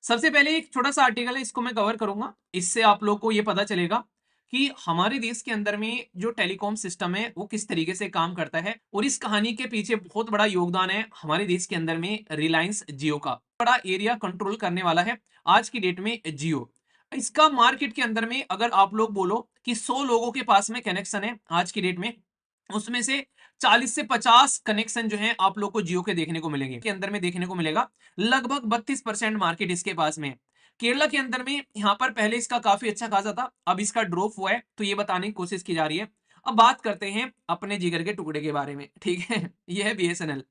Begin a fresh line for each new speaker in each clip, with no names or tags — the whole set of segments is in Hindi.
सबसे पहले एक छोटा सा आर्टिकल है, इसको मैं कवर करूंगा। इससे आप लोग को ये पता चलेगा कि हमारे देश के अंदर में जो टेलीकॉम सिस्टम है वो किस तरीके से काम करता है, और इस कहानी के पीछे बहुत बड़ा योगदान है हमारे देश के अंदर में रिलायंस जियो का। बड़ा एरिया कंट्रोल करने वाला है आज की डेट में जियो। इसका मार्केट के अंदर में अगर आप लोग बोलो कि 100 लोगों के पास में कनेक्शन है आज की डेट में, उसमें से 40 से 50 कनेक्शन जो है आप लोग को जियो के देखने को मिलेंगे, के अंदर में देखने को मिलेगा। लगभग 32% मार्केट इसके पास में है। केरला के अंदर में यहाँ पर पहले इसका काफी अच्छा खासा था, अब इसका ड्रॉप हुआ है, तो ये बताने की कोशिश की जा रही है। अब बात करते हैं अपने जिगर के टुकड़े के बारे में, ठीक है। ये है बीएसएनएल।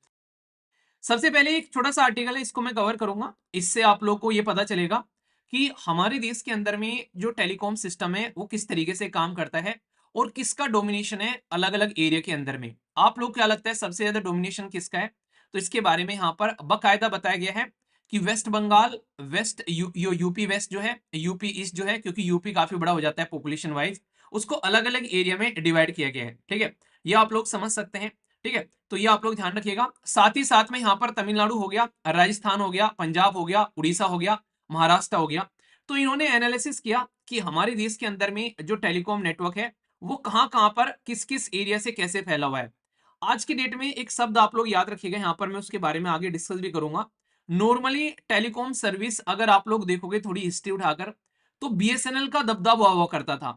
सबसे पहले एक छोटा सा आर्टिकल है, इसको मैं कवर करूंगा। इससे आप लोग को ये पता चलेगा कि हमारे देश के अंदर में जो टेलीकॉम सिस्टम है वो किस तरीके से काम करता है और किसका डोमिनेशन है अलग अलग एरिया के अंदर में। आप लोग क्या लगता है सबसे ज्यादा डोमिनेशन किसका है? तो इसके बारे में यहाँ पर बकायदा बताया गया है कि West Bengal, west UP west जो है, यूपी ईस्ट जो है, क्योंकि यूपी काफी बड़ा हो जाता है पॉपुलेशन वाइज, उसको अलग अलग एरिया में डिवाइड किया गया है, ठीक है। ये आप लोग समझ सकते हैं, ठीक है। तो ये आप लोग ध्यान रखिएगा। साथ ही साथ में यहाँ पर तमिलनाडु हो गया, राजस्थान हो गया, पंजाब हो गया, उड़ीसा हो गया, महाराष्ट्र हो गया। तो इन्होंने एनालिसिस किया कि हमारे देश के अंदर में जो टेलीकॉम नेटवर्क है वो कहाँ कहाँ पर किस किस एरिया से कैसे फैला हुआ है। आज की डेट में एक शब्द आप लोग याद रखिएगा, यहाँ पर मैं उसके बारे में आगे डिस्कस भी करूंगा। नॉर्मली टेलीकॉम सर्विस अगर आप लोग देखोगे थोड़ी हिस्ट्री उठाकर, तो बीएसएनएल का दबदबा हुआ करता था।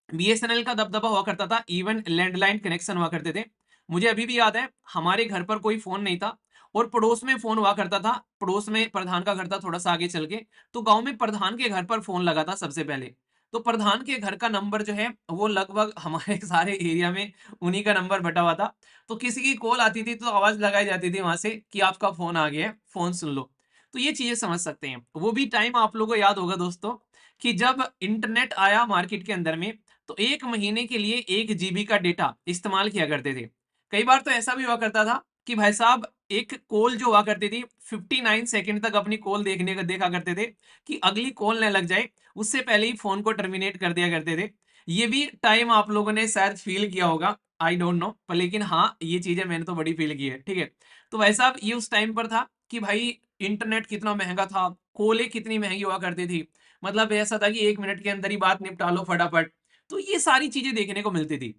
बीएसएनएल का दबदबा हुआ करता था, इवन लैंडलाइन कनेक्शन हुआ करते थे। मुझे अभी भी याद है हमारे घर पर कोई फोन नहीं था और पड़ोस में फोन हुआ करता था। पड़ोस में प्रधान का घर था थोड़ा सा आगे चल के, तो गांव में प्रधान के घर पर फोन लगा था सबसे पहले। तो प्रधान के घर का नंबर जो है वो लगभग हमारे सारे एरिया में उन्हीं का नंबर बटा हुआ था। तो किसी की कॉल आती थी तो आवाज लगाई जाती थी वहां से कि आपका फोन आ गया है, फोन सुन लो। तो ये चीजें समझ सकते हैं। वो भी टाइम आप लोगों को याद होगा दोस्तों कि जब इंटरनेट आया मार्केट के अंदर में, तो 1 महीने के लिए 1 जीबी का डेटा इस्तेमाल किया करते थे। कई बार तो ऐसा भी हुआ करता था कि भाई साहब एक कॉल जो हुआ करती थी 59 सेकंड तक अपनी कॉल देखने का देखा करते थे कि अगली कॉल न लग जाए, उससे पहले ही फोन को टर्मिनेट कर दिया करते थे। ये भी टाइम आप लोगों ने शायद फील किया होगा, आई डोंट नो, पर लेकिन हाँ ये चीजें मैंने तो बड़ी फील की है, ठीक है। तो भाई साहब ये उस टाइम पर था कि भाई इंटरनेट कितना महंगा था, कॉलें कितनी महंगी हुआ करती थी। मतलब ऐसा था कि 1 मिनट के अंदर ही बात निपटा लो फटाफट। तो ये सारी चीजें देखने को मिलती थी।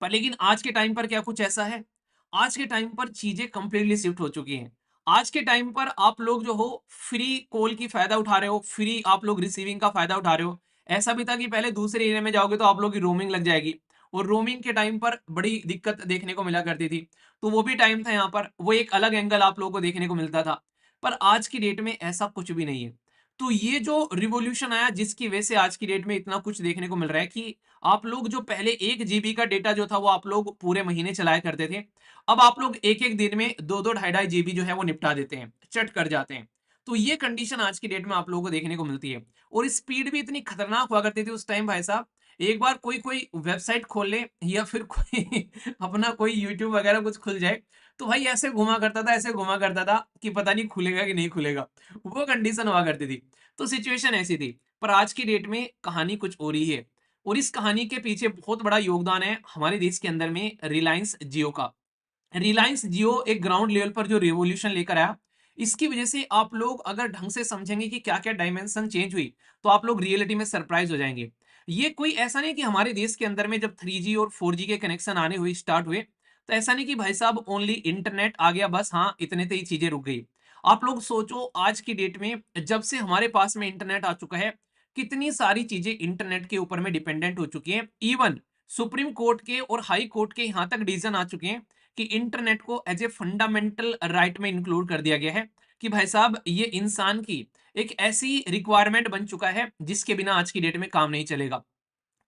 पर लेकिन आज के टाइम पर क्या कुछ ऐसा है? आज के टाइम पर चीजें कंप्लीटली शिफ्ट हो चुकी हैं। आज के टाइम पर आप लोग जो हो फ्री कॉल की फायदा उठा रहे हो, फ्री आप लोग रिसीविंग का फायदा उठा रहे हो। ऐसा भी था कि पहले दूसरे एरिया में जाओगे तो आप लोग की रोमिंग लग जाएगी, और रोमिंग के टाइम पर बड़ी दिक्कत देखने को मिला करती थी। तो वो भी टाइम था, यहाँ पर वो एक अलग एंगल आप लोगों को देखने को मिलता था। पर आज की डेट में ऐसा कुछ भी नहीं है। तो ये जो रिवॉल्यूशन आया जिसकी वजह से आज की डेट में इतना कुछ देखने को मिल रहा है कि आप लोग जो पहले 1 जीबी का डेटा जो था वो आप लोग पूरे महीने चलाया करते थे, अब आप लोग एक एक दिन में 2-2 ढाई-ढाई जीबी जो है वो निपटा देते हैं, चट कर जाते हैं। तो ये कंडीशन आज की डेट में आप लोगों को देखने को मिलती है। और स्पीड भी इतनी खतरनाक हुआ करती थी उस टाइम भाई साहब। एक बार कोई कोई वेबसाइट खोल ले या फिर कोई अपना कोई यूट्यूब वगैरह कुछ खुल जाए, तो भाई ऐसे घुमा करता था, ऐसे घुमा करता था कि पता नहीं खुलेगा कि नहीं खुलेगा। वो कंडीशन हुआ करती थी। तो सिचुएशन ऐसी थी। पर आज की डेट में कहानी कुछ और ही है, और इस कहानी के पीछे बहुत बड़ा योगदान है हमारे देश के अंदर में रिलायंस जियो का। रिलायंस जियो एक ग्राउंड लेवल पर जो रिवॉल्यूशन लेकर आया, इसकी वजह से आप लोग अगर ढंग से समझेंगे कि क्या क्या डायमेंशन चेंज हुई, तो आप लोग रियलिटी में सरप्राइज हो जाएंगे। ये कोई ऐसा नहीं कि हमारे देश के अंदर में जब 3G और 4G के कनेक्शन आने हुए स्टार्ट हुए, तो ऐसा नहीं कि भाई साहब ओनली इंटरनेट आ गया बस, हाँ इतने से ही चीजें रुक गई। आप लोग सोचो आज की डेट में जब से हमारे पास में इंटरनेट आ चुका है, कितनी सारी चीजें इंटरनेट के ऊपर में डिपेंडेंट हो चुकी हैं। इवन सुप्रीम कोर्ट के और हाई कोर्ट के यहां तक डिसीजन आ चुके हैं कि इंटरनेट को एज ए फंडामेंटल राइट में इंक्लूड कर दिया गया है कि भाई साहब ये इंसान की एक ऐसी रिक्वायरमेंट बन चुका है जिसके बिना आज की डेट में काम नहीं चलेगा।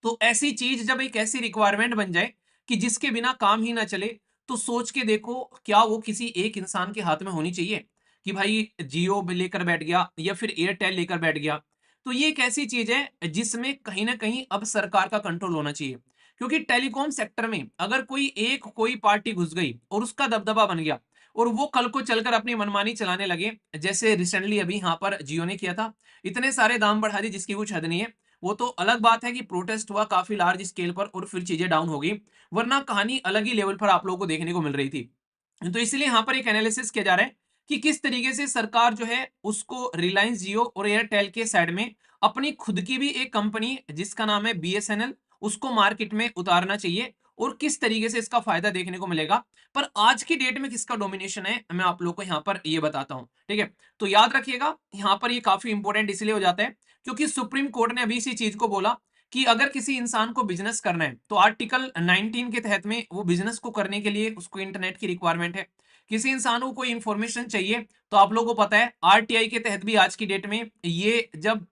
तो ऐसी चीज जब एक ऐसी रिक्वायरमेंट बन जाए कि जिसके बिना काम ही ना चले, तो सोच के देखो क्या वो किसी एक इंसान के हाथ में होनी चाहिए कि भाई जियो लेकर बैठ गया या फिर एयरटेल लेकर बैठ गया। तो ये एक ऐसी चीज है जिसमें कहीं ना कहीं अब सरकार का कंट्रोल होना चाहिए, क्योंकि टेलीकॉम सेक्टर में अगर कोई पार्टी घुस गई और उसका दबदबा बन गया और वो कल को चलकर अपनी मनमानी चलाने लगे, जैसे रिसेंटली अभी यहाँ पर जियो ने किया था, इतने सारे दाम बढ़ा दिए जिसकी कुछ हद नहीं है। वो तो अलग बात है कि प्रोटेस्ट हुआ काफी लार्ज स्केल पर और फिर चीजें डाउन हो गई, वरना कहानी अलग ही लेवल पर आप लोगों को देखने को मिल रही थी। तो इसलिए यहाँ पर एक एनालिसिस किया जा रहा है कि किस तरीके से सरकार जो है उसको रिलायंस जियो और एयरटेल के साइड में अपनी खुद की भी एक कंपनी जिसका नाम है बीएसएनएल उसको मार्केट में उतारना चाहिए और किस तरीके से इसका फायदा देखने को मिलेगा। पर आज की डेट में किसका डोमिनेशन है मैं आप लोग को यहाँ पर ये बताता हूँ, ठीक है। तो याद रखिएगा यहाँ पर ये काफी इंपॉर्टेंट इसलिए हो जाता है क्योंकि सुप्रीम कोर्ट ने अभी इसी चीज को बोला कि अगर किसी इंसान को बिजनेस करना है तो आर्टिकल 19 के तहत में वो बिजनेस को करने के लिए उसको इंटरनेट की रिक्वायरमेंट है। किसी इंसान को कोई इंफॉर्मेशन चाहिए तो आप लोगों को पता है आरटीआई के तहत भी आज की डेट में ये जब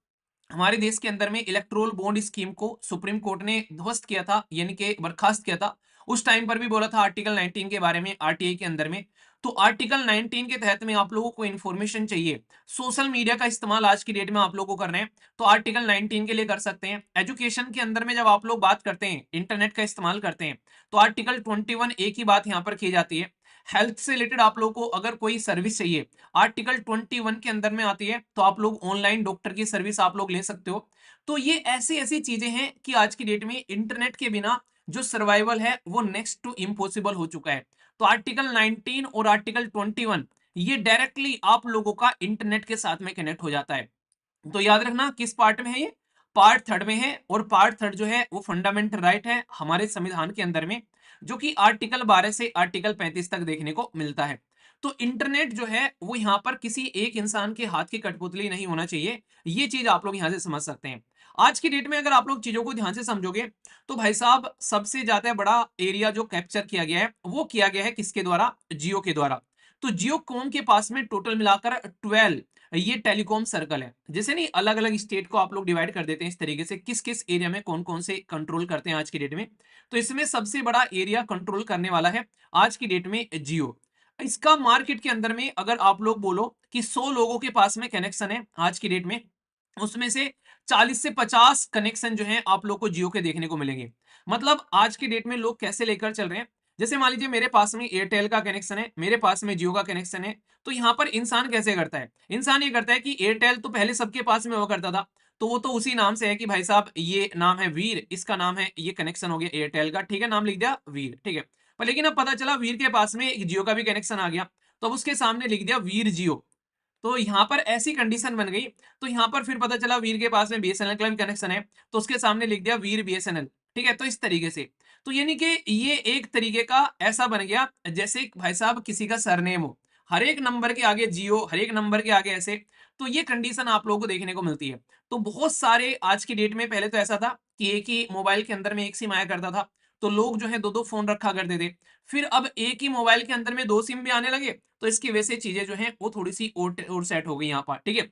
हमारे देश के अंदर में इलेक्ट्रोल बॉन्ड स्कीम को सुप्रीम कोर्ट ने ध्वस्त किया था यानी कि बर्खास्त किया था, उस टाइम पर भी बोला था आर्टिकल 19 के बारे में आरटीआई के अंदर में। तो आर्टिकल 19 के तहत में आप लोगों को इन्फॉर्मेशन चाहिए, सोशल मीडिया का इस्तेमाल आज की डेट में आप लोगों को करना है तो आर्टिकल 19 के लिए कर सकते हैं। एजुकेशन के अंदर में जब आप लोग बात करते हैं इंटरनेट का इस्तेमाल करते हैं तो आर्टिकल 21 ए की बात यहाँ पर की जाती है। हेल्थ से रिलेटेड आप लोग को अगर कोई सर्विस चाहिए आर्टिकल 21 के अंदर में आती है तो आप लोग ऑनलाइन डॉक्टर की सर्विस आप लोग ले सकते हो। तो ये ऐसी ऐसी चीजें हैं कि आज की डेट में इंटरनेट के बिना जो सर्वाइवल है वो नेक्स्ट टू इम्पॉसिबल हो चुका है। तो आर्टिकल 19 और आर्टिकल 21 ये डायरेक्टली आप लोगों का इंटरनेट के साथ में कनेक्ट हो जाता है। तो याद रखना किस पार्ट में है ये, पार्ट थर्ड में है। और पार्ट थर्ड जो है वो फंडामेंटल राइट है हमारे संविधान के अंदर में जो कि आर्टिकल 12 से आर्टिकल 35 तक देखने को मिलता है। तो इंटरनेट जो है वो यहाँ पर किसी एक इंसान के हाथ की कठपुतली नहीं होना चाहिए, ये चीज आप लोग यहाँ से समझ सकते हैं। आज की डेट में अगर आप लोग चीजों को ध्यान से समझोगे तो भाई साहब सबसे ज्यादा बड़ा एरिया जो कैप्चर किया गया है वो किया गया है किसके द्वारा, जियो के द्वारा। तो जियो कॉम के पास में टोटल मिलाकर 12 ये टेलीकॉम सर्कल है। जैसे नहीं अलग अलग स्टेट को आप लोग डिवाइड कर देते हैं इस तरीके से किस किस एरिया में कौन कौन से कंट्रोल करते हैं आज की डेट में, तो इसमें सबसे बड़ा एरिया कंट्रोल करने वाला है आज की डेट में जियो। इसका मार्केट के अंदर में अगर आप लोग बोलो कि 100 लोगों के पास में कनेक्शन है आज की डेट में, उसमें से 40 से 50 कनेक्शन जो है आप लोग को जियो के देखने को मिलेंगे। मतलब आज की डेट में लोग कैसे लेकर चल रहे हैं, जैसे मान लीजिए मेरे पास में एयरटेल का कनेक्शन है, मेरे पास में जियो का कनेक्शन है, तो यहाँ पर इंसान कैसे करता है, इंसान ये करता है कि एयरटेल तो पहले सबके पास में हुआ करता था तो वो तो उसी नाम से है कि भाई साहब ये नाम है वीर, इसका नाम है, ये कनेक्शन हो गया एयरटेल का, ठीक है, नाम लिख दिया वीर, ठीक है। पर लेकिन अब पता चला वीर के पास में एक जियो का भी कनेक्शन आ गया तो अब उसके सामने लिख दिया वीर जियो। तो यहाँ पर ऐसी कंडीशन बन गई, तो यहाँ पर फिर पता चला वीर के पास में बीएसएनएल का भी कनेक्शन है तो उसके सामने लिख दिया वीर बीएसएनएल, ठीक है। तो इस तरीके से तो यानी कि ये एक तरीके का ऐसा बन गया जैसे भाई साहब किसी का सरनेम हो, हर एक नंबर के आगे जियो, हर एक नंबर के आगे ऐसे। तो ये कंडीशन आप लोगों को देखने को मिलती है। तो बहुत सारे आज की डेट में, पहले तो ऐसा था कि एक ही मोबाइल के अंदर में एक सिम आया करता था तो लोग जो है दो दो फोन रखा करते थे। फिर अब एक ही मोबाइल के अंदर में दो सिम भी आने लगे तो इसकी वजह से चीजें जो हैं वो थोड़ी सी और सेट हो गई यहाँ पर, ठीक है।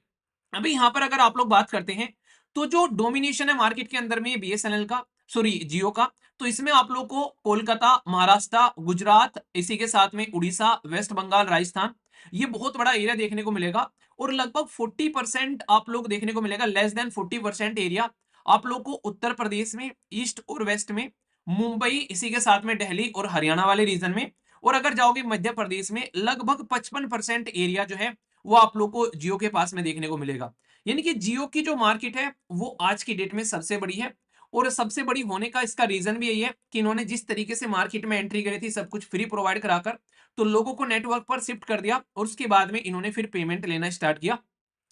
अभी यहाँ पर अगर आप लोग बात करते हैं तो जो डोमिनेशन है मार्केट के अंदर में बीएसएनएल का, सॉरी जियो का, तो इसमें आप लोग को कोलकाता, महाराष्ट्र, गुजरात, इसी के साथ में उड़ीसा, वेस्ट बंगाल, राजस्थान, ये बहुत बड़ा एरिया देखने को मिलेगा। और लगभग 40% आप लोग देखने को मिलेगा, लेस देन 40% एरिया आप लोग को उत्तर प्रदेश में, ईस्ट और वेस्ट में, मुंबई, इसी के साथ में दिल्ली और हरियाणा वाले रीजन में, और अगर जाओगे मध्य प्रदेश में लगभग 55% एरिया जो है वो आप लोग को जियो के पास में देखने को मिलेगा। यानी कि जियो की जो मार्केट है वो आज की डेट में सबसे बड़ी है। और सबसे बड़ी होने का इसका रीजन भी यही है कि इन्होंने जिस तरीके से मार्केट में एंट्री करी थी सब कुछ फ्री प्रोवाइड कराकर, तो लोगों को नेटवर्क पर शिफ्ट कर दिया और उसके बाद में इन्होंने फिर पेमेंट लेना स्टार्ट किया।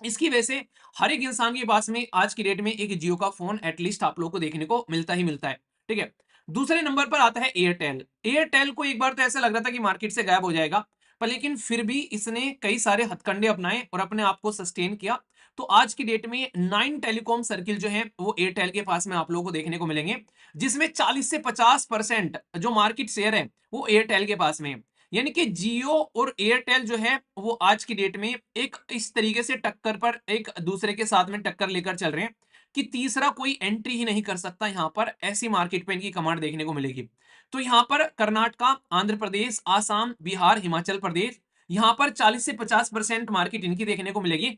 इसकी वजह से हर एक इंसान के पास में आज की डेट में एक जियो का फोन एटलीस्ट आप लोग को देखने को मिलता ही मिलता है, ठीक है। दूसरे नंबर पर आता है एयरटेल। एयरटेल को एक बार तो ऐसा लग रहा था कि मार्केट से गायब हो जाएगा, पर लेकिन फिर भी इसने कई सारे हथकंडे अपनाए और अपने आप को सस्टेन किया। तो आज की डेट में 9 टेलीकॉम सर्किल जो है वो एयरटेल के पास में आप लोगों को देखने को मिलेंगे, जिसमें 40 से 50% जो मार्केट शेयर है वो एयरटेल के पास में है। यानी कि जियो और एयरटेल जो है वो आज की डेट में एक इस तरीके से टक्कर पर एक दूसरे के साथ में टक्कर लेकर चल रहे हैं कि तीसरा कोई एंट्री ही नहीं कर सकता यहाँ पर, ऐसी मार्केट पे इनकी कमांड देखने को मिलेगी। तो यहाँ पर कर्नाटका, आंध्र प्रदेश, आसाम, बिहार, हिमाचल प्रदेश, यहाँ पर 40 से 50% मार्केट इनकी देखने को मिलेगी।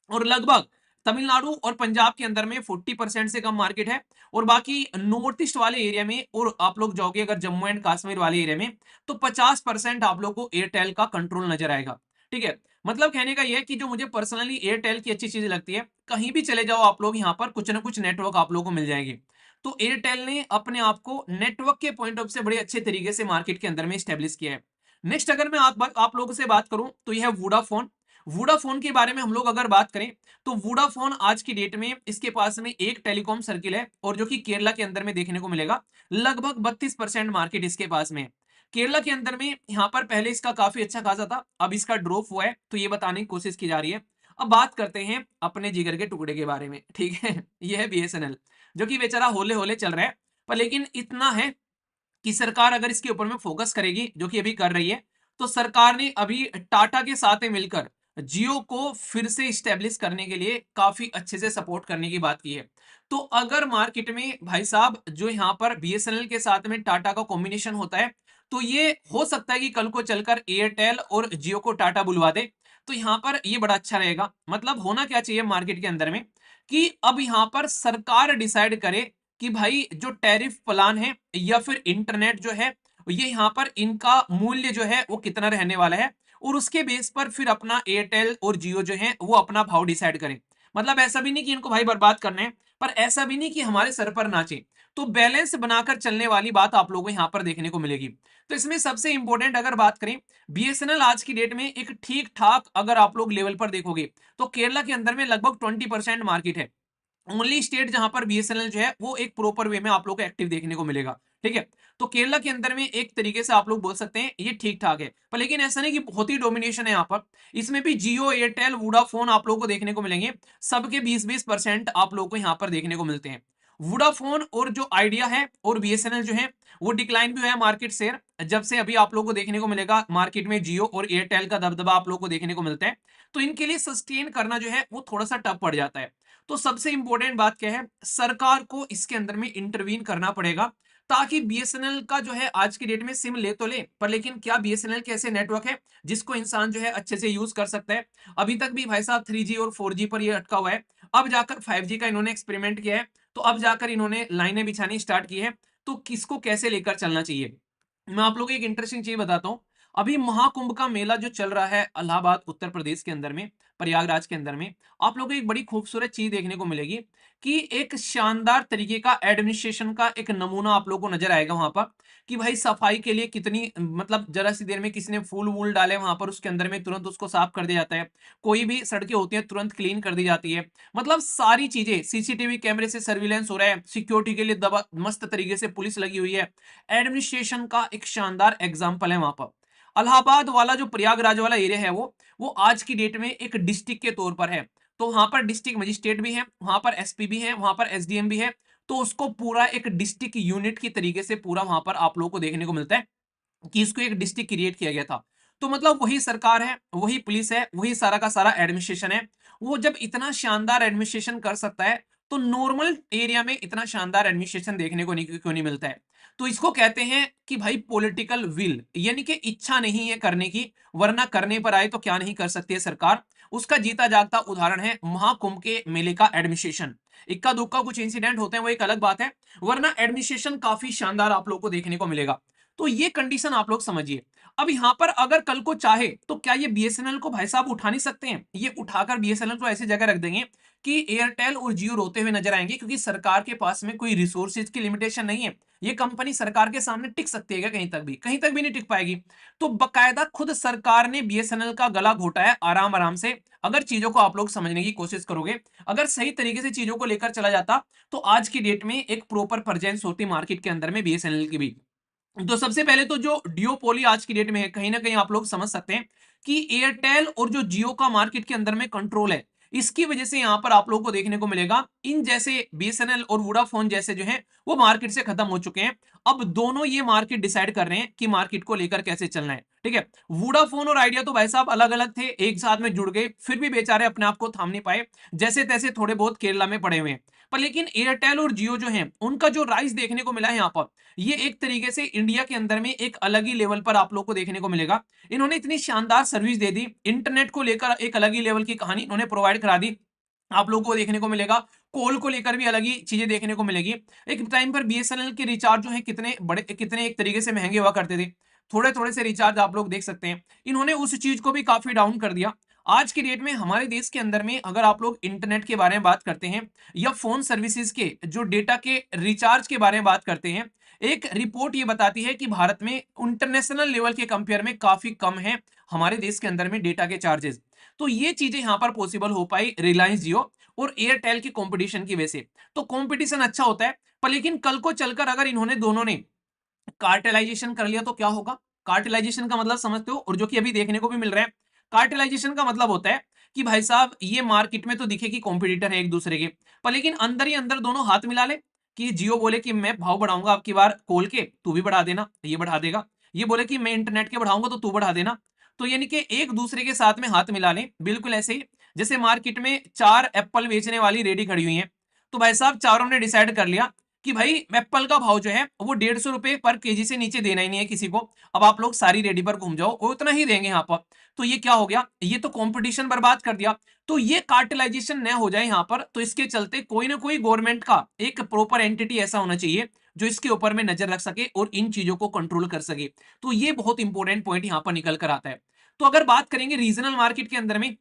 और लगभग तमिलनाडु और पंजाब के अंदर में 40% से कम मार्केट है। और बाकी नॉर्थ ईस्ट वाले एरिया में, और आप लोग जाओगे अगर जम्मू एंड कश्मीर वाले एरिया में, तो 50% आप लोग को एयरटेल का कंट्रोल नजर आएगा, ठीक है। मतलब कहने का यह है कि जो मुझे पर्सनली एयरटेल की अच्छी चीज लगती है, कहीं भी चले जाओ आप लोग यहाँ पर कुछ ना कुछ नेटवर्क आप लोग को मिल जाएगी। तो एयरटेल ने अपने आप को नेटवर्क के पॉइंट ऑफ से बड़े अच्छे तरीके से मार्केट के अंदर में स्टेब्लिश किया है। नेक्स्ट अगर मैं आप लोगों से बात करूं तो यह है वोडाफोन। वोडाफोन के बारे में हम लोग अगर बात करें तो वोडाफोन आज की डेट में इसके पास में एक टेलीकॉम सर्किल है और जो कि केरला के अंदर में देखने को मिलेगा। लगभग 32% मार्केट इसके पास में है। केरला के अंदर में यहाँ पर पहले इसका काफी अच्छा खासा था, अब इसका ड्रॉप हुआ है, तो ये बताने की कोशिश की जा रही है। अब बात करते हैं अपने जिगर के टुकड़े के बारे में, ठीक है। यह है बीएसएनएल, जो कि बेचारा होले होले चल रहा है, पर लेकिन इतना है कि सरकार अगर इसके ऊपर में फोकस करेगी, जो कि अभी कर रही है, तो सरकार ने अभी टाटा के साथ में मिलकर जियो को फिर से स्टेब्लिश करने के लिए काफी अच्छे से सपोर्ट करने की बात की है। तो अगर मार्केट में भाई साहब जो यहाँ पर बीएसएनएल के साथ में टाटा का कॉम्बिनेशन होता है, तो ये हो सकता है कि कल को चलकर एयरटेल और जियो को टाटा बुलवा दे। तो यहाँ पर ये बड़ा अच्छा रहेगा। मतलब होना क्या चाहिए मार्केट के अंदर में कि अब यहाँ पर सरकार डिसाइड करे कि भाई जो टैरिफ प्लान है या फिर इंटरनेट जो है, ये यहाँ पर इनका मूल्य जो है वो कितना रहने वाला है, और उसके बेस पर फिर अपना एयरटेल और जियो जो है वो अपना भाव डिसाइड करें। मतलब ऐसा भी नहीं कि इनको भाई बर्बाद करना है, पर ऐसा भी नहीं कि हमारे सर पर नाचे। तो बैलेंस बनाकर चलने वाली बात आप लोगों को यहाँ पर देखने को मिलेगी। तो इसमें सबसे इंपॉर्टेंट अगर बात करें, बीएसएनएल आज की डेट में एक ठीक ठाक अगर आप लोग लेवल पर देखोगे तो केरला के अंदर में लगभग 20% मार्केट है। ओनली स्टेट जहां पर बीएसएनएल जो है वो एक प्रॉपर वे में आप लोग को एक्टिव देखने को मिलेगा, ठीक है। तो केरला के अंदर में एक तरीके से आप लोग बोल सकते हैं ये ठीक ठाक है, पर लेकिन ऐसा नहीं कि बहुत ही डोमिनेशन है यहाँ पर। इसमें भी जियो, एयरटेल, वोडाफोन आप लोग को देखने को मिलेंगे, सबके 20-20% आप लोग को यहाँ पर देखने को मिलते हैं। वोडाफोन और जो आइडिया है और बीएसएनएल जो है वो डिक्लाइन भी हुआ है मार्केट शेयर, जब से अभी आप लोग को देखने को मिलेगा मार्केट में जियो और एयरटेल का दबदबा आप लोग को देखने को मिलता है। तो इनके लिए सस्टेन करना जो है वो थोड़ा सा टफ पड़ जाता है। तो सबसे इंपॉर्टेंट बात क्या है, सरकार को इसके अंदर में इंटरवीन करना पड़ेगा, ताकि बीएसएनएल का जो है आज की डेट में सिम ले तो ले, पर लेकिन क्या बीएसएनएल के ऐसे नेटवर्क है जिसको इंसान जो है अच्छे से यूज कर सकता है। अभी तक भी भाई साहब 3G और 4G पर ये अटका हुआ है। अब जाकर 5G का इन्होंने एक्सपेरिमेंट किया है, तो अब जाकर इन्होंने लाइनें बिछानी स्टार्ट की है। तो किसको कैसे लेकर चलना चाहिए, मैं आप लोगों को एक इंटरेस्टिंग चीज बताता हूँ। अभी महाकुंभ का मेला जो चल रहा है इलाहाबाद उत्तर प्रदेश के अंदर में, प्रयागराज के अंदर में, आप लोगों को एक बड़ी खूबसूरत चीज देखने को मिलेगी कि एक शानदार तरीके का एडमिनिस्ट्रेशन का एक नमूना आप लोगों को नजर आएगा वहां पर, कि भाई सफाई के लिए कितनी, मतलब जरा सी देर में किसी ने फूल वूल डाले वहां पर, उसके अंदर में तुरंत उसको साफ कर दिया जाता है। कोई भी सड़कें होती हैं तुरंत क्लीन कर दी जाती है। मतलब सारी चीजें, सीसीटीवी कैमरे से सर्विलेंस हो रहा है, सिक्योरिटी के लिए दबा मस्त तरीके से पुलिस लगी हुई है। एडमिनिस्ट्रेशन का एक शानदार एग्जाम्पल है वहां पर। अलाहाबाद वाला जो प्रयागराज वाला एरिया है वो आज की डेट में एक डिस्ट्रिक्ट के तौर पर है। तो वहां पर डिस्ट्रिक्ट मजिस्ट्रेट भी है, वहां पर एसपी भी है, वहां पर एसडीएम भी है। तो उसको पूरा एक डिस्ट्रिक्ट यूनिट की तरीके से पूरा वहां पर आप लोगों को देखने को मिलता है कि इसको एक डिस्ट्रिक्ट क्रिएट किया गया था। तो मतलब वही सरकार है, वही पुलिस है, वही सारा का सारा एडमिनिस्ट्रेशन है। वो जब इतना शानदार एडमिनिस्ट्रेशन कर सकता है, तो नॉर्मल एरिया में इतना शानदार एडमिनिस्ट्रेशन देखने को नहीं, क्यों नहीं मिलता है। तो इसको कहते हैं कि भाई पॉलिटिकल विल, यानी कि इच्छा नहीं है करने की, वरना करने पर आए तो क्या नहीं कर सकती है सरकार। उसका जीता जागता उदाहरण है महाकुंभ के मेले का एडमिनिस्ट्रेशन। इक्का दुक्का कुछ इंसिडेंट होते हैं वो एक अलग बात है, वरना एडमिनिस्ट्रेशन काफी शानदार आप लोग को देखने को मिलेगा। तो ये कंडीशन आप लोग समझिए। अब यहां पर अगर कल को चाहे तो क्या ये बीएसएनएल को भाई साहब उठा नहीं सकते हैं, ये उठाकर बीएसएनएल को ऐसी जगह रख देंगे कि एयरटेल और जियो रोते हुए नजर आएंगे, क्योंकि सरकार के पास में कोई रिसोर्सेज की लिमिटेशन नहीं है। ये कंपनी सरकार के सामने टिक सकती है क्या? कहीं तक भी नहीं टिक पाएगी। तो बकायदा खुद सरकार ने बीएसएनएल का गला घोटा है आराम आराम से। अगर चीजों को आप लोग समझने की कोशिश करोगे, अगर सही तरीके से चीजों को लेकर चला जाता, तो आज की डेट में एक प्रॉपर प्रेजेंस होती मार्केट के अंदर में बीएसएनएल की भी। तो सबसे पहले तो जो डियोपोली आज की डेट में है, कहीं ना कहीं आप लोग समझ सकते हैं कि एयरटेल और जो जियो का मार्केट के अंदर में कंट्रोल है, इसकी वजह से यहां पर आप लोगों को देखने को मिलेगा इन जैसे बीएसएनएल और वोडाफोन जैसे जो हैं वो मार्केट से खत्म हो चुके हैं। अब दोनों ये मार्केट डिसाइड कर रहे हैं कि मार्केट को लेकर कैसे चलना है, ठीक है। वोडाफोन और आइडिया तो भाई साहब अलग अलग थे, एक साथ में जुड़ गए, फिर भी बेचारे अपने आप को थाम नहीं पाए, जैसे तैसे थोड़े बहुत केरला में पड़े हुए हैं। पर लेकिन एयरटेल और जियो जो है, उनका जो राइज देखने को मिला है यहाँ पर, ये एक तरीके से इंडिया के अंदर में एक अलग ही लेवल पर आप लोग को देखने को मिलेगा। इन्होंने इतनी शानदार सर्विस दे दी, इंटरनेट को लेकर एक अलग ही लेवल की कहानी इन्होंने प्रोवाइड करा दी, आप लोगों को देखने को मिलेगा। कॉल को लेकर भी अलग ही चीजें देखने को मिलेगी। एक टाइम पर बीएसएनएल के रिचार्ज जो है कितने बड़े, कितने एक तरीके से महंगे हुआ करते थे, थोड़े थोड़े से रिचार्ज आप लोग देख सकते हैं, इन्होंने उस चीज को भी काफी डाउन कर दिया। आज की डेट में हमारे देश के अंदर में अगर आप लोग इंटरनेट के बारे में बात करते हैं या फोन सर्विसेज के जो डेटा के रिचार्ज के बारे में बात करते हैं, एक रिपोर्ट ये बताती है कि भारत में इंटरनेशनल लेवल के कंपेयर में काफी कम है हमारे देश के अंदर में डेटा के चार्जेस। तो ये चीजें यहां पर पॉसिबल हो पाई रिलायंस जियो और एयरटेल की कंपटीशन की वजह से। तो कंपटीशन अच्छा होता है, पर लेकिन कल को चलकर अगर इन्होंने दोनों ने कार्टेलाइजेशन कर लिया तो क्या होगा? कार्टेलाइजेशन का मतलब समझते हो, और जो कि अभी देखने को भी मिल रहा है। कार्टेलाइजेशन का मतलब होता है कि भाई साहब ये मार्केट में तो दिखे कि कॉम्पिटिटर है एक दूसरे के, पर लेकिन अंदर ही अंदर दोनों हाथ मिला ले। कि जियो बोले कि मैं भाव बढ़ाऊंगा आपकी बार कॉल के, तू भी बढ़ा देना, ये बढ़ा देगा। ये बोले कि मैं इंटरनेट के बढ़ाऊंगा तो तू बढ़ा देना। तो यानी कि एक दूसरे के साथ में हाथ मिला लें, बिल्कुल ऐसे ही जैसे मार्केट में चार एप्पल बेचने वाली रेडी खड़ी हुई है। तो भाई साहब चारों ने डिसाइड कर लिया कि भाई एप्पल का भाव जो है वो 150 रुपए पर केजी से नीचे देना ही नहीं है किसी को। अब आप लोग सारी रेडी पर घूम जाओ, वो उतना ही देंगे यहाँ पर। तो ये क्या हो गया? ये तो कंपटीशन बर्बाद कर दिया। तो ये कार्टेलाइजेशन न हो जाए यहाँ पर, तो इसके चलते कोई ना कोई गवर्नमेंट का एक प्रॉपर एंटिटी ऐसा होना चाहिए जो इसके ऊपर में नजर रख सके और इन चीजों को कंट्रोल कर सके। तो ये बहुत इंपॉर्टेंट पॉइंट यहाँ पर निकल कर आता है। तो अगर बात करेंगे रीजनल मार्केट के अंदर में,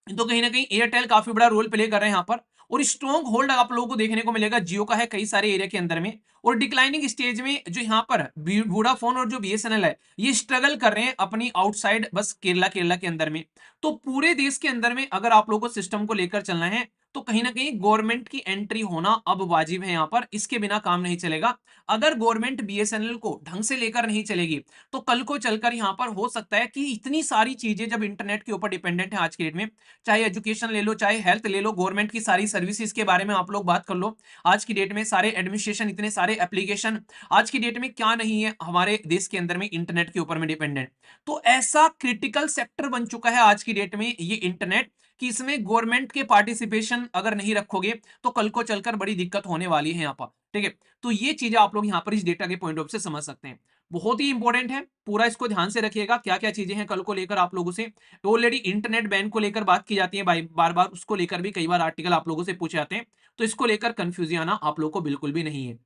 तो कहीं ना कहीं एयरटेल काफी बड़ा रोल प्ले कर रहे हैं यहाँ पर। और स्ट्रॉन्ग होल्ड आप लोगों को देखने को मिलेगा जियो का है कई सारे एरिया के अंदर में। और डिक्लाइनिंग स्टेज में जो यहाँ पर वोडाफोन और जो बीएसएनएल है ये स्ट्रगल कर रहे हैं अपनी आउटसाइड बस केरला केरला के अंदर में। तो पूरे देश के अंदर में अगर आप लोगों को सिस्टम को लेकर चलना है तो कहीं ना कहीं गवर्नमेंट की एंट्री होना अब वाजिब है यहाँ पर, इसके बिना काम नहीं चलेगा। अगर गवर्नमेंट बीएसएनएल को ढंग से लेकर नहीं चलेगी तो कल को चलकर यहाँ पर हो सकता है कि इतनी सारी चीजें जब इंटरनेट के ऊपर डिपेंडेंट है आज के डेट में, चाहे एजुकेशन ले लो चाहे हेल्थ ले लो, गवर्नमेंट की सारी सर्विसेज के बारे में आप लोग बात कर लो। आज की डेट में सारे एडमिनिस्ट्रेशन, इतने सारे एप्लीकेशन, आज की डेट में क्या नहीं है हमारे देश के अंदर में इंटरनेट के ऊपर में डिपेंडेंट। तो ऐसा क्रिटिकल सेक्टर बन चुका है आज की डेट में ये इंटरनेट, कि इसमें गवर्नमेंट के पार्टिसिपेशन अगर नहीं रखोगे तो कल को चलकर बड़ी दिक्कत होने वाली है यहाँ पर। ठीक है, तो ये चीजें आप लोग यहाँ पर इस डेटा के पॉइंट ऑफ से समझ सकते हैं। बहुत ही इंपॉर्टेंट है, पूरा इसको ध्यान से रखिएगा क्या क्या चीजें हैं कल को लेकर आप लोगों से। ऑलरेडी इंटरनेट बैन को लेकर बात की जाती है बार बार, उसको लेकर भी कई बार आर्टिकल आप लोगों से पूछे जाते हैं। तो इसको लेकर कंफ्यूजन आना आप लोगों को बिल्कुल भी नहीं है।